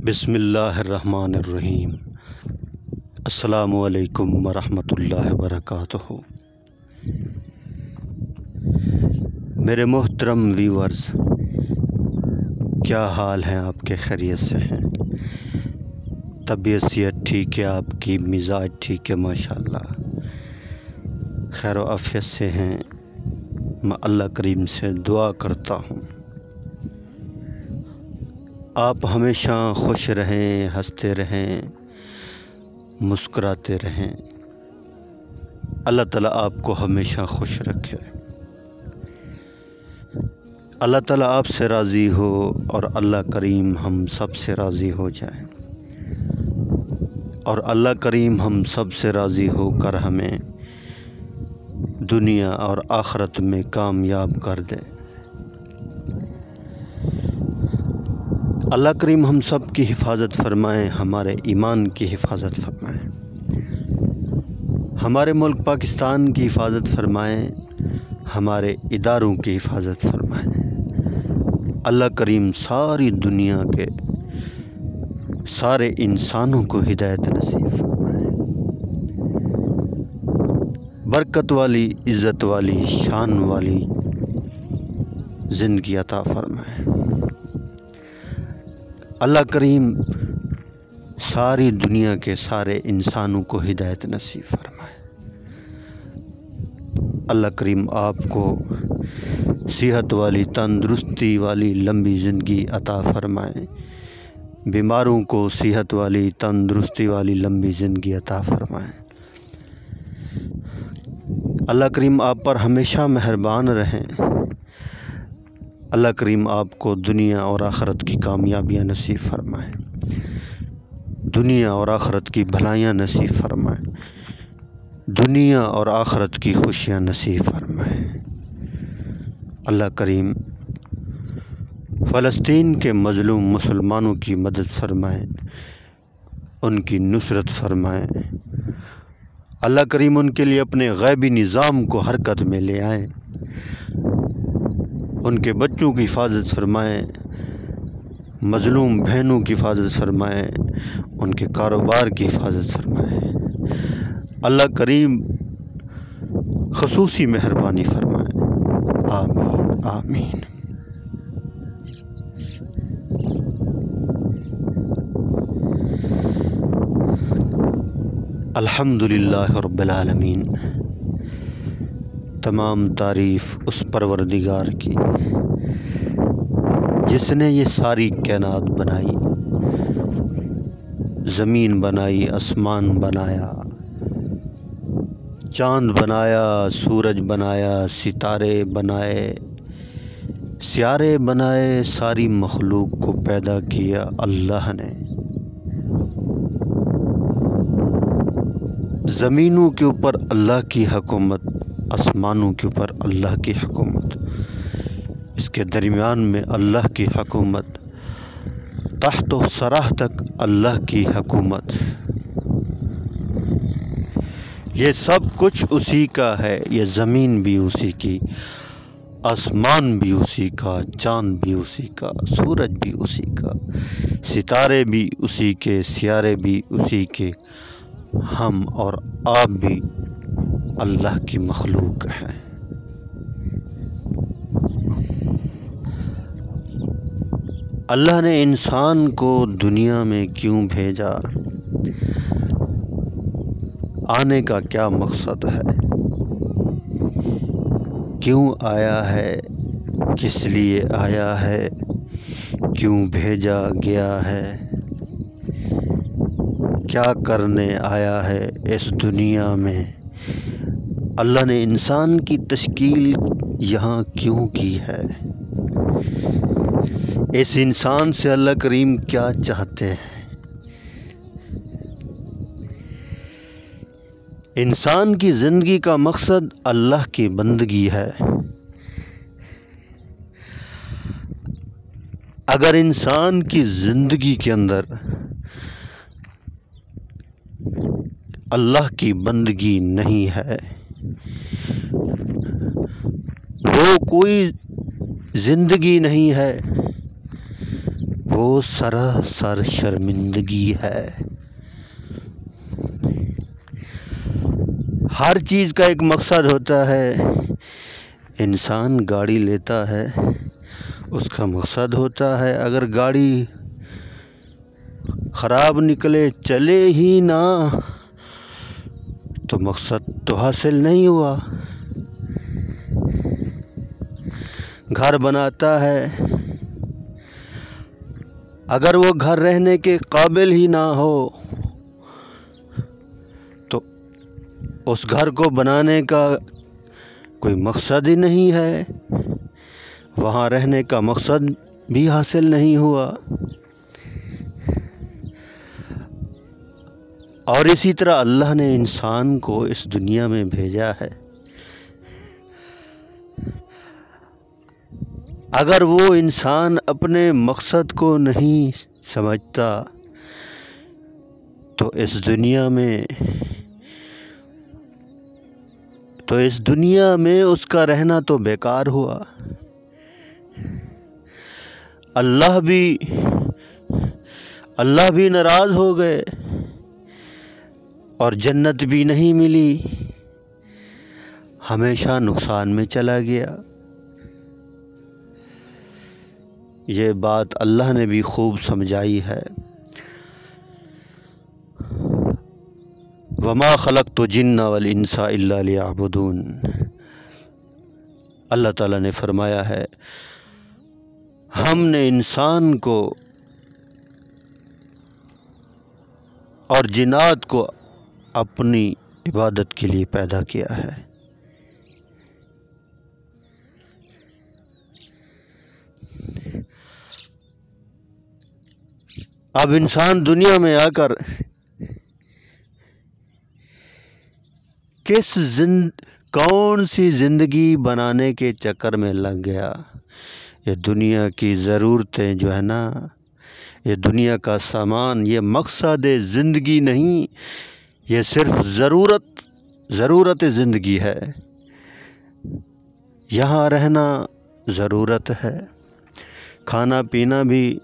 بسم اللہ الرحمن الرحیم۔ السلام علیکم ورحمۃ اللہ وبرکاتہ۔ میرے محترم ویورز، کیا حال ہیں آپ کے؟ خیریت سے ہیں؟ طبیعت صحت ٹھیک ہے؟ آپ کی مزاج ٹھیک ہے؟ ماشاءاللہ خیر و عافیت سے ہیں؟ میں اللہ کریم سے دعا کرتا ہوں آپ ہمیشہ خوش رہیں، ہنستے رہیں، مسکراتے رہیں۔ اللہ تعالیٰ آپ کو ہمیشہ خوش رکھے، اللہ تعالیٰ آپ سے راضی ہو اور اللہ کریم ہم سب سے راضی ہو جائے، اور اللہ کریم ہم سب سے راضی ہو کر ہمیں دنیا اور آخرت میں کامیاب کر دے۔ اللہ کریم ہم سب کی حفاظت فرمائیں، ہمارے ایمان کی حفاظت فرمائیں، ہمارے ملک پاکستان کی حفاظت فرمائیں، ہمارے اداروں کی حفاظت فرمائیں۔ اللہ کریم ساری دنیا کے سارے انسانوں کو ہدایت نصیب فرمائیں، برکت والی، عزت والی، شان والی زندگی عطا فرمائیں۔ اللہ کریم ساری دنیا کے سارے انسانوں کو ہدایت نصیب فرمائے۔ اللہ کریم آپ کو صحت والی، تندرستی والی لمبی زندگی عطا فرمائے، بیماروں کو صحت والی، تندرستی والی لمبی زندگی عطا فرمائے۔ اللہ کریم آپ پر ہمیشہ مہربان رہیں، اللہ کریم آپ کو دنیا اور آخرت کی کامیابیاں نصیب فرمائے، دنیا اور آخرت کی بھلائیاں نصیب فرمائے، دنیا اور آخرت کی خوشیاں نصیب فرمائے۔ اللہ کریم فلسطین کے مظلوم مسلمانوں کی مدد فرمائے، ان کی نصرت فرمائے۔ اللہ کریم ان کے لیے اپنے غیبی نظام کو حرکت میں لے آئیں، ان کے بچوں کی حفاظت فرمائیں، مظلوم بہنوں کی حفاظت فرمائیں، ان کے کاروبار کی حفاظت فرمائیں۔ اللہ کریم خصوصی مہربانی فرمائیں۔ آمین آمین۔ الحمدللہ رب العالمین۔ تمام تعریف اس پروردگار کی جس نے یہ ساری کائنات بنائی، زمین بنائی، آسمان بنایا، چاند بنایا، سورج بنایا، ستارے بنائے، سیارے بنائے، ساری مخلوق کو پیدا کیا اللہ نے۔ زمینوں کے اوپر اللہ کی حکومت، آسمانوں کے اوپر اللہ کی حکومت، اس کے درمیان میں اللہ کی حکومت، تحت و سرح تک اللہ کی حکومت۔ یہ سب کچھ اسی کا ہے، یہ زمین بھی اسی کی، آسمان بھی اسی کا، چاند بھی اسی کا، سورج بھی اسی کا، ستارے بھی اسی کے، سیارے بھی اسی کے، ہم اور آپ بھی اللہ کی مخلوق ہیں۔ اللہ نے انسان کو دنیا میں کیوں بھیجا؟ آنے کا کیا مقصد ہے؟ کیوں آیا ہے؟ کس لیے آیا ہے؟ کیوں بھیجا گیا ہے؟ کیا کرنے آیا ہے اس دنیا میں؟ اللہ نے انسان کی تشکیل یہاں کیوں کی ہے؟ اس انسان سے اللہ کریم کیا چاہتے ہیں؟ انسان کی زندگی کا مقصد اللہ کی بندگی ہے۔ اگر انسان کی زندگی کے اندر اللہ کی بندگی نہیں ہے، وہ کوئی زندگی نہیں ہے، وہ سراسر شرمندگی ہے۔ ہر چیز کا ایک مقصد ہوتا ہے۔ انسان گاڑی لیتا ہے، اس کا مقصد ہوتا ہے، اگر گاڑی خراب نکلے، چلے ہی نہ، تو مقصد تو حاصل نہیں ہوا۔ گھر بناتا ہے، اگر وہ گھر رہنے کے قابل ہی نہ ہو تو اس گھر کو بنانے کا کوئی مقصد ہی نہیں ہے، وہاں رہنے کا مقصد بھی حاصل نہیں ہوا۔ اور اسی طرح اللہ نے انسان کو اس دنیا میں بھیجا ہے، اگر وہ انسان اپنے مقصد کو نہیں سمجھتا تو اس دنیا میں اس کا رہنا تو بیکار ہوا۔ اللہ بھی ناراض ہو گئے اور جنت بھی نہیں ملی، ہمیشہ نقصان میں چلا گیا۔ یہ بات اللہ نے بھی خوب سمجھائی ہے۔ وَمَا خَلَقْتُ الْجِنَّ وَالْإِنسَ إِلَّا لِيَعْبُدُونَ، اللہ تعالیٰ نے فرمایا ہے ہم نے انسان کو اور جنات کو اپنی عبادت کے لیے پیدا کیا ہے۔ اب انسان دنیا میں آ کر کون سی زندگی بنانے کے چکر میں لگ گیا؟ یہ دنیا کی ضرورتیں جو ہے نا، یہ دنیا کا سامان، یہ مقصد زندگی نہیں، یہ صرف ضرورت زندگی ہے۔ یہاں رہنا ضرورت ہے، کھانا پینا بھی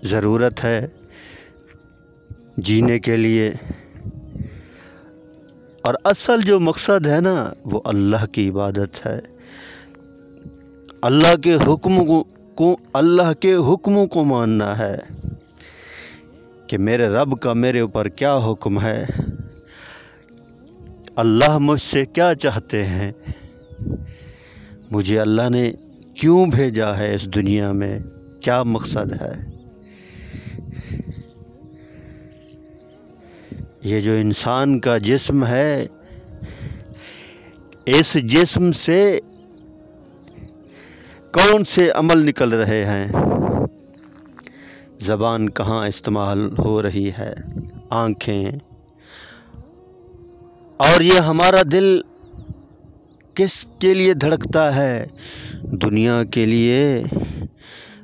ضرورت ہے جینے کے لیے، اور اصل جو مقصد ہے نا وہ اللہ کی عبادت ہے، اللہ کے حکموں کو ماننا ہے کہ میرے رب کا میرے اوپر کیا حکم ہے، اللہ مجھ سے کیا چاہتے ہیں، مجھے اللہ نے کیوں بھیجا ہے اس دنیا میں، کیا مقصد ہے۔ یہ جو انسان کا جسم ہے، اس جسم سے کون سے عمل نکل رہے ہیں؟ زبان کہاں استعمال ہو رہی ہے، آنکھیں، اور یہ ہمارا دل کس کے لیے دھڑکتا ہے؟ دنیا کے لیے۔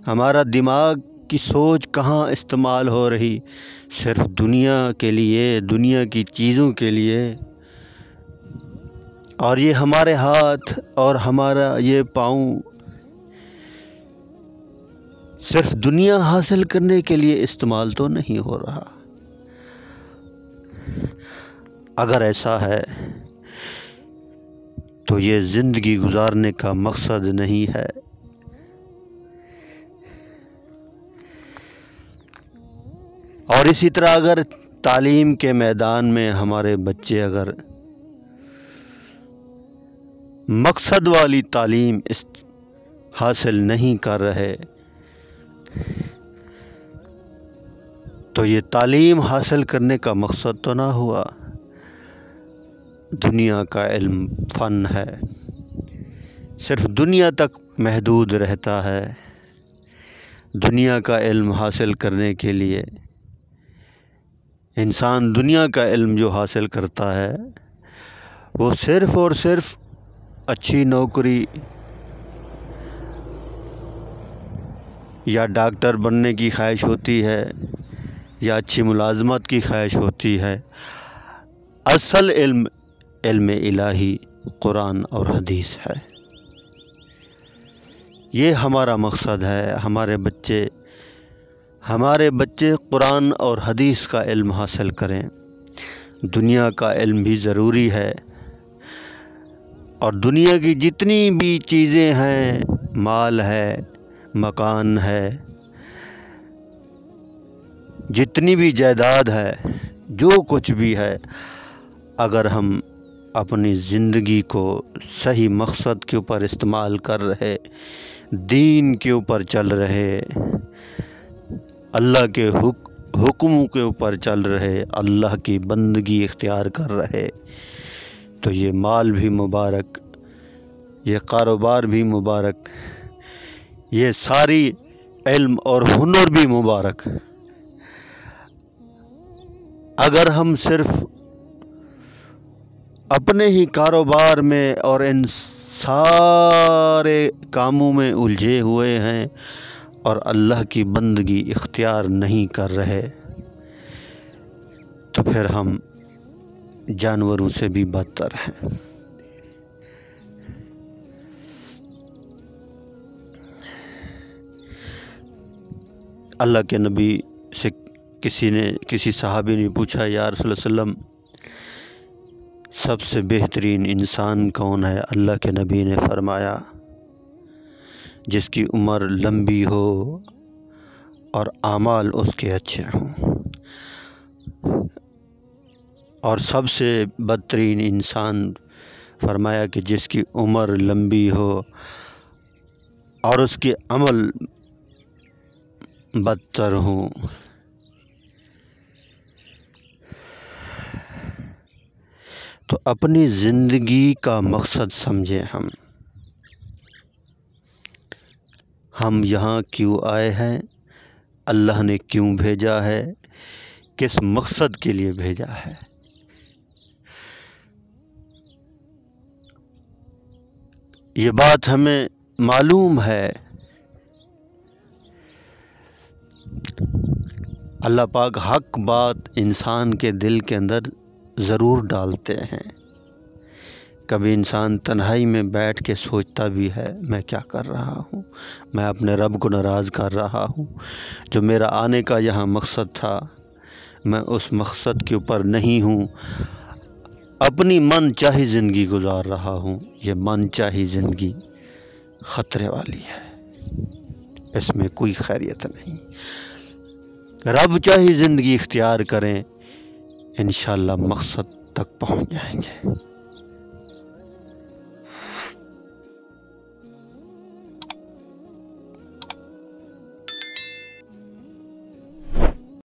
ہمارا دماغ کی سوچ کہاں استعمال ہو رہی؟ صرف دنیا کے لیے، دنیا کی چیزوں کے لیے۔ اور یہ ہمارے ہاتھ اور ہمارا یہ پاؤں صرف دنیا حاصل کرنے کے لیے استعمال تو نہیں ہو رہا۔ اگر ایسا ہے تو یہ زندگی گزارنے کا مقصد نہیں ہے۔ اور اسی طرح اگر تعلیم کے میدان میں ہمارے بچے اگر مقصد والی تعلیم حاصل نہیں کر رہے تو یہ تعلیم حاصل کرنے کا مقصد تو نہ ہوا۔ دنیا کا علم فن ہے، صرف دنیا تک محدود رہتا ہے۔ دنیا کا علم حاصل کرنے کے لیے انسان دنیا کا علم جو حاصل کرتا ہے وہ صرف اور صرف اچھی نوکری یا ڈاکٹر بننے کی خواہش ہوتی ہے یا اچھی ملازمت کی خواہش ہوتی ہے۔ اصل علم الہی قرآن اور حدیث ہے۔ یہ ہمارا مقصد ہے۔ ہمارے بچے ہمارے بچے قرآن اور حدیث کا علم حاصل کریں۔ دنیا کا علم بھی ضروری ہے، اور دنیا کی جتنی بھی چیزیں ہیں، مال ہے، مکان ہے، جتنی بھی جائیداد ہے، جو کچھ بھی ہے، اگر ہم اپنی زندگی کو صحیح مقصد کے اوپر استعمال کر رہے، دین کے اوپر چل رہے، اللہ کے حکموں کے اوپر چل رہے، اللہ کی بندگی اختیار کر رہے، تو یہ مال بھی مبارک، یہ کاروبار بھی مبارک، یہ ساری علم اور ہنر بھی مبارک۔ اگر ہم صرف اپنے ہی کاروبار میں اور ان سارے کاموں میں الجھے ہوئے ہیں اور اللہ کی بندگی اختیار نہیں کر رہے، تو پھر ہم جانوروں سے بھی بدتر ہیں۔ اللہ کے نبی سے کسی صحابی نے پوچھا، یا رسول اللہ صلی اللہ علیہ وسلم، سب سے بہترین انسان کون ہے؟ اللہ کے نبی نے فرمایا، جس کی عمر لمبی ہو اور اعمال اس کے اچھے ہوں۔ اور سب سے بدترین انسان فرمایا کہ جس کی عمر لمبی ہو اور اس کے عمل بدتر ہوں۔ تو اپنی زندگی کا مقصد سمجھیں، ہم یہاں کیوں آئے ہیں، اللہ نے کیوں بھیجا ہے، کس مقصد کے لیے بھیجا ہے۔ یہ بات ہمیں معلوم ہے۔ اللہ پاک حق بات انسان کے دل کے اندر ضرور ڈالتے ہیں۔ کبھی انسان تنہائی میں بیٹھ کے سوچتا بھی ہے، میں کیا کر رہا ہوں، میں اپنے رب کو ناراض کر رہا ہوں، جو میرا آنے کا یہاں مقصد تھا میں اس مقصد کے اوپر نہیں ہوں، اپنی من چاہی زندگی گزار رہا ہوں۔ یہ من چاہی زندگی خطرے والی ہے، اس میں کوئی خیریت نہیں۔ رب چاہی زندگی اختیار کریں، انشاءاللہ مقصد تک پہنچ جائیں گے۔